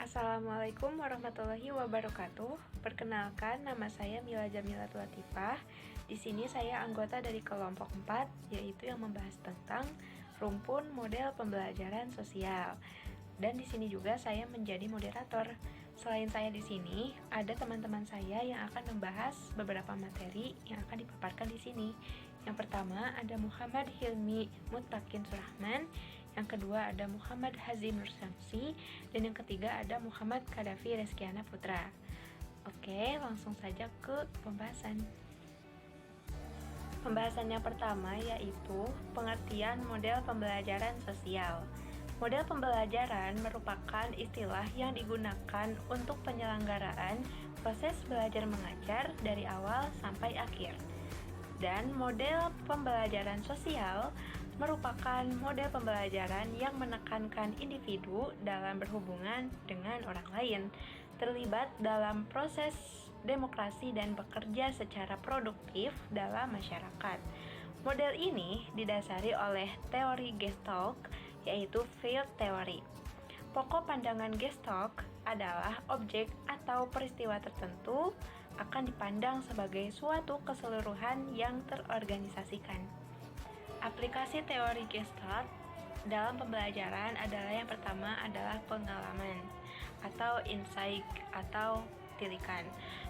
Assalamualaikum warahmatullahi wabarakatuh. Perkenalkan, nama saya Mila Jamilatul Latifah. Di sini saya anggota dari kelompok 4, yaitu yang membahas tentang rumpun model pembelajaran sosial. Dan di sini juga saya menjadi moderator. Selain saya di sini, ada teman-teman saya yang akan membahas beberapa materi yang akan dipaparkan di sini. Yang pertama ada Muhammad Hilmi Mutakin Surahman, yang kedua ada Muhammad Hazim Nursamsi, dan yang ketiga ada Muhammad Kadafi Reskiana Putra. Oke, langsung saja ke pembahasan. Pembahasan yang pertama yaitu pengertian model pembelajaran sosial. Model pembelajaran merupakan istilah yang digunakan untuk penyelenggaraan proses belajar mengajar dari awal sampai akhir. Dan model pembelajaran sosial merupakan model pembelajaran yang menekankan individu dalam berhubungan dengan orang lain, terlibat dalam proses demokrasi dan bekerja secara produktif dalam masyarakat. Model ini didasari oleh teori Gestalt, yaitu field theory. Pokok pandangan Gestalt adalah objek atau peristiwa tertentu akan dipandang sebagai suatu keseluruhan yang terorganisasikan. Aplikasi teori Gestalt dalam pembelajaran adalah yang pertama adalah pengalaman atau insight atau tilikan.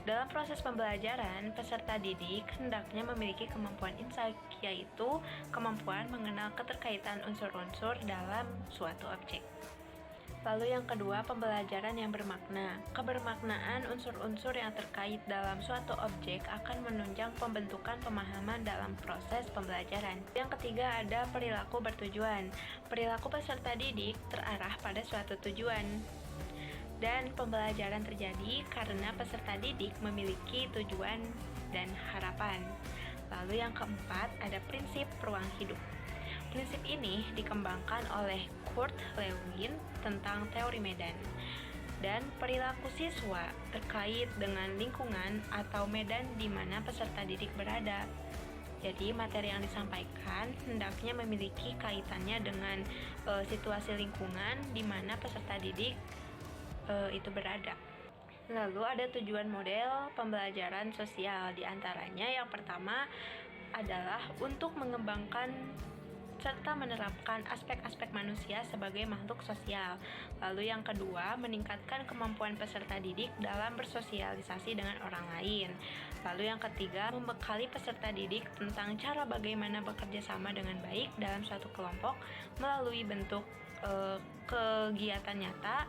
Dalam proses pembelajaran, peserta didik hendaknya memiliki kemampuan insight, yaitu kemampuan mengenal keterkaitan unsur-unsur dalam suatu objek. Lalu yang kedua, pembelajaran yang bermakna. Kebermaknaan unsur-unsur yang terkait dalam suatu objek akan menunjang pembentukan pemahaman dalam proses pembelajaran. Yang ketiga ada perilaku bertujuan. Perilaku peserta didik terarah pada suatu tujuan. Dan pembelajaran terjadi karena peserta didik memiliki tujuan dan harapan. Lalu yang keempat ada prinsip ruang hidup. Prinsip ini dikembangkan oleh Kurt Lewin tentang teori medan dan perilaku siswa terkait dengan lingkungan atau medan di mana peserta didik berada. Jadi materi yang disampaikan hendaknya memiliki kaitannya dengan situasi lingkungan di mana peserta didik itu berada. Lalu ada tujuan model pembelajaran sosial, diantaranya yang pertama adalah untuk mengembangkan serta menerapkan aspek-aspek manusia sebagai makhluk sosial. Lalu yang kedua, meningkatkan kemampuan peserta didik dalam bersosialisasi dengan orang lain. Lalu yang ketiga, membekali peserta didik tentang cara bagaimana bekerja sama dengan baik dalam suatu kelompok melalui bentuk kegiatan nyata,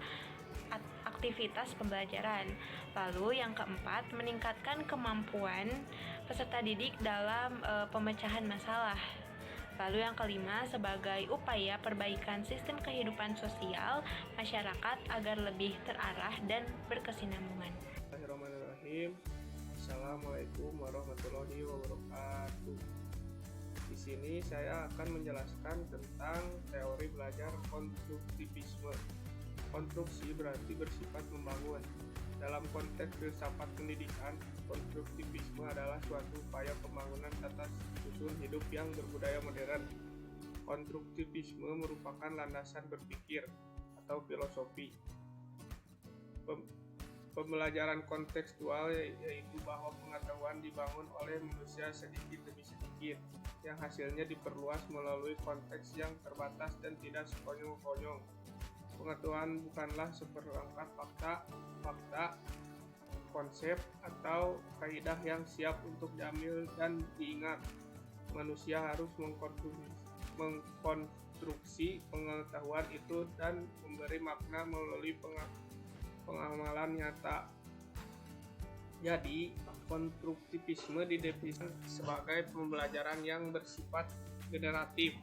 aktivitas pembelajaran. Lalu yang keempat, meningkatkan kemampuan peserta didik dalam pemecahan masalah. Lalu yang kelima, sebagai upaya perbaikan sistem kehidupan sosial masyarakat agar lebih terarah dan berkesinambungan. Bismillahirrahmanirrahim. Assalamualaikum warahmatullahi wabarakatuh. Di sini saya akan menjelaskan tentang teori belajar konstruktivisme. Konstruksi berarti bersifat membangun. Dalam konteks filsafat pendidikan, konstruktivisme adalah suatu upaya pembangunan atas susun hidup yang berbudaya modern. Konstruktivisme merupakan landasan berpikir atau filosofi. Pembelajaran kontekstual yaitu bahwa pengetahuan dibangun oleh manusia sedikit demi sedikit, yang hasilnya diperluas melalui konteks yang terbatas dan tidak sekonyong-konyong. Pengetahuan bukanlah seperangkat fakta, konsep, atau kaidah yang siap untuk diambil dan diingat. Manusia harus mengkonstruksi pengetahuan itu dan memberi makna melalui pengamalan nyata. Jadi, konstruktivisme didefinisikan sebagai pembelajaran yang bersifat generatif,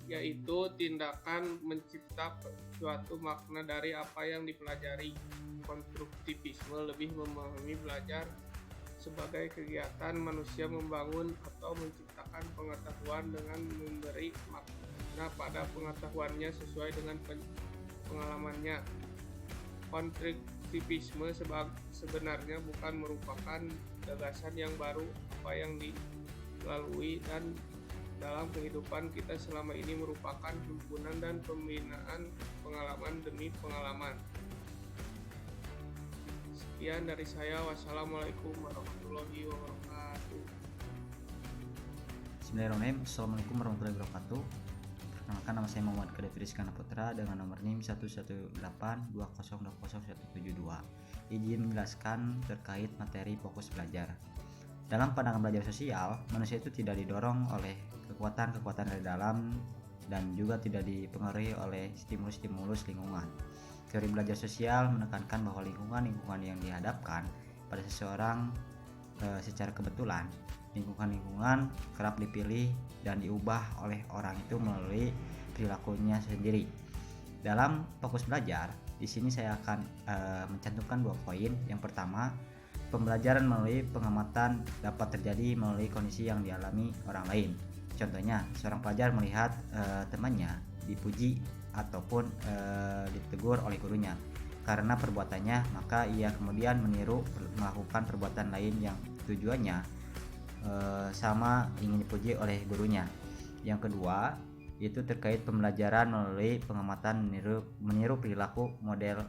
yaitu tindakan mencipta suatu makna dari apa yang dipelajari. Konstruktivisme lebih memahami belajar sebagai kegiatan manusia membangun atau menciptakan pengetahuan dengan memberi makna pada pengetahuannya sesuai dengan pengalamannya. Konstruktivisme sebenarnya bukan merupakan gagasan yang baru apa yang dilalui dan dalam kehidupan kita selama ini merupakan himpunan dan pembinaan pengalaman demi pengalaman. Sekian dari saya. Wassalamualaikum warahmatullahi wabarakatuh. Bismillahirrahmanirrahim. Assalamualaikum warahmatullahi wabarakatuh. Perkenalkan, nama saya Muhammad Kadif Rizkana Putra dengan nomor NIM 11820200172. Izin menjelaskan terkait materi fokus belajar. Dalam pandangan belajar sosial, manusia itu tidak didorong oleh kekuatan-kekuatan dari dalam dan juga tidak dipengaruhi oleh stimulus-stimulus lingkungan. Teori belajar sosial menekankan bahwa lingkungan yang dihadapkan pada seseorang secara kebetulan. Lingkungan kerap dipilih dan diubah oleh orang itu melalui perilakunya sendiri. Dalam fokus belajar, di sini saya akan mencantumkan 2 poin. Yang pertama, pembelajaran melalui pengamatan dapat terjadi melalui kondisi yang dialami orang lain. Contohnya, seorang pelajar melihat temannya dipuji ataupun ditegur oleh gurunya karena perbuatannya, maka ia kemudian meniru melakukan perbuatan lain yang tujuannya sama ingin dipuji oleh gurunya. Yang kedua, itu terkait pembelajaran melalui pengamatan meniru perilaku model,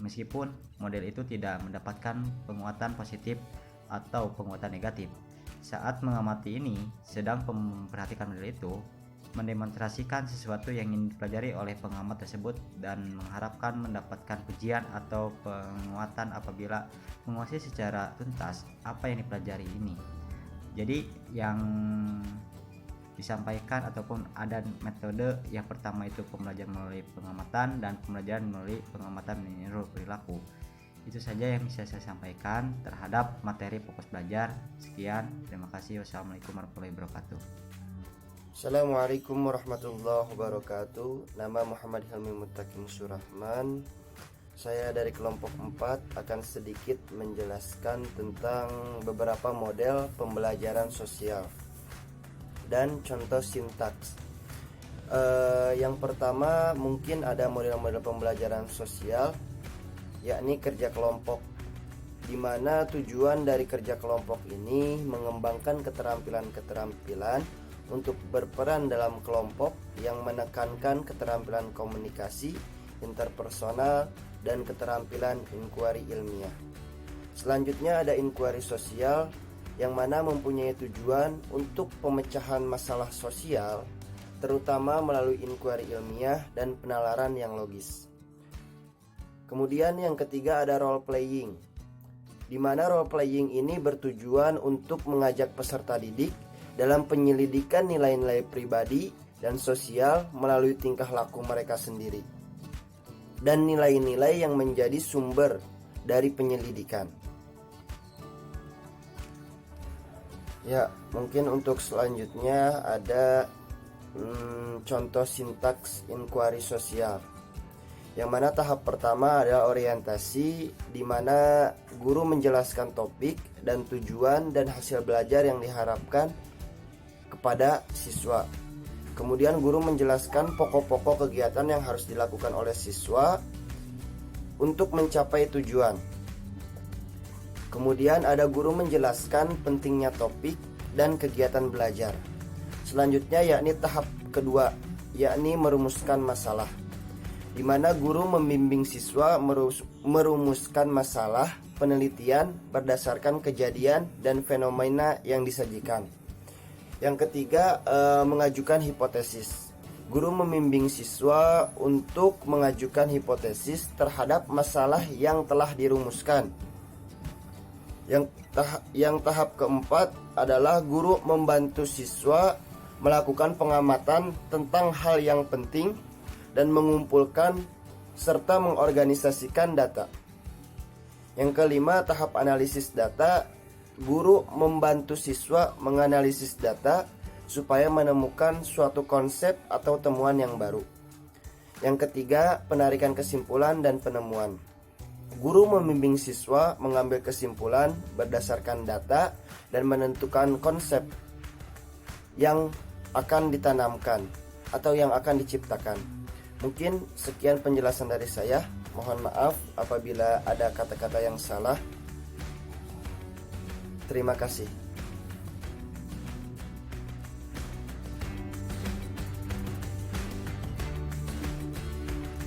meskipun model itu tidak mendapatkan penguatan positif atau penguatan negatif. Saat mengamati ini, sedang memperhatikan model itu mendemonstrasikan sesuatu yang ingin dipelajari oleh pengamat tersebut dan mengharapkan mendapatkan pujian atau penguatan apabila menguasai secara tuntas apa yang dipelajari ini. Jadi yang disampaikan ataupun ada metode yang pertama itu pembelajaran melalui pengamatan dan pembelajaran melalui pengamatan meniru perilaku. Itu saja yang bisa saya sampaikan terhadap materi fokus belajar. Sekian, terima kasih. Wassalamualaikum warahmatullahi wabarakatuh. Assalamualaikum warahmatullahi wabarakatuh. Nama Muhammad Hilmi Muttaqin Surahman. Saya dari kelompok 4 akan sedikit menjelaskan tentang beberapa model pembelajaran sosial dan contoh sintaks. Yang pertama, mungkin ada model-model pembelajaran sosial, yakni kerja kelompok, di mana tujuan dari kerja kelompok ini mengembangkan keterampilan-keterampilan untuk berperan dalam kelompok yang menekankan keterampilan komunikasi, interpersonal, dan keterampilan inquiry ilmiah. Selanjutnya ada inquiry sosial, yang mana mempunyai tujuan untuk pemecahan masalah sosial, terutama melalui inquiry ilmiah dan penalaran yang logis. Kemudian yang ketiga ada role playing, di mana role playing ini bertujuan untuk mengajak peserta didik dalam penyelidikan nilai-nilai pribadi dan sosial melalui tingkah laku mereka sendiri dan nilai-nilai yang menjadi sumber dari penyelidikan. Ya, mungkin untuk selanjutnya ada contoh sintaks inquiry sosial, yang mana tahap pertama adalah orientasi, di mana guru menjelaskan topik dan tujuan dan hasil belajar yang diharapkan kepada siswa. Kemudian guru menjelaskan pokok-pokok kegiatan yang harus dilakukan oleh siswa untuk mencapai tujuan. Kemudian ada guru menjelaskan pentingnya topik dan kegiatan belajar. Selanjutnya yakni tahap kedua, yakni merumuskan masalah, di mana guru membimbing siswa merumuskan masalah penelitian berdasarkan kejadian dan fenomena yang disajikan. Yang ketiga, mengajukan hipotesis. Guru membimbing siswa untuk mengajukan hipotesis terhadap masalah yang telah dirumuskan. Yang tahap keempat adalah guru membantu siswa melakukan pengamatan tentang hal yang penting dan mengumpulkan serta mengorganisasikan data. Yang kelima, tahap analisis data. Guru membantu siswa menganalisis data supaya menemukan suatu konsep atau temuan yang baru. Yang ketiga, penarikan kesimpulan dan penemuan. Guru membimbing siswa mengambil kesimpulan berdasarkan data dan menentukan konsep yang akan ditanamkan atau yang akan diciptakan. Mungkin sekian penjelasan dari saya. Mohon maaf apabila ada kata-kata yang salah. Terima kasih.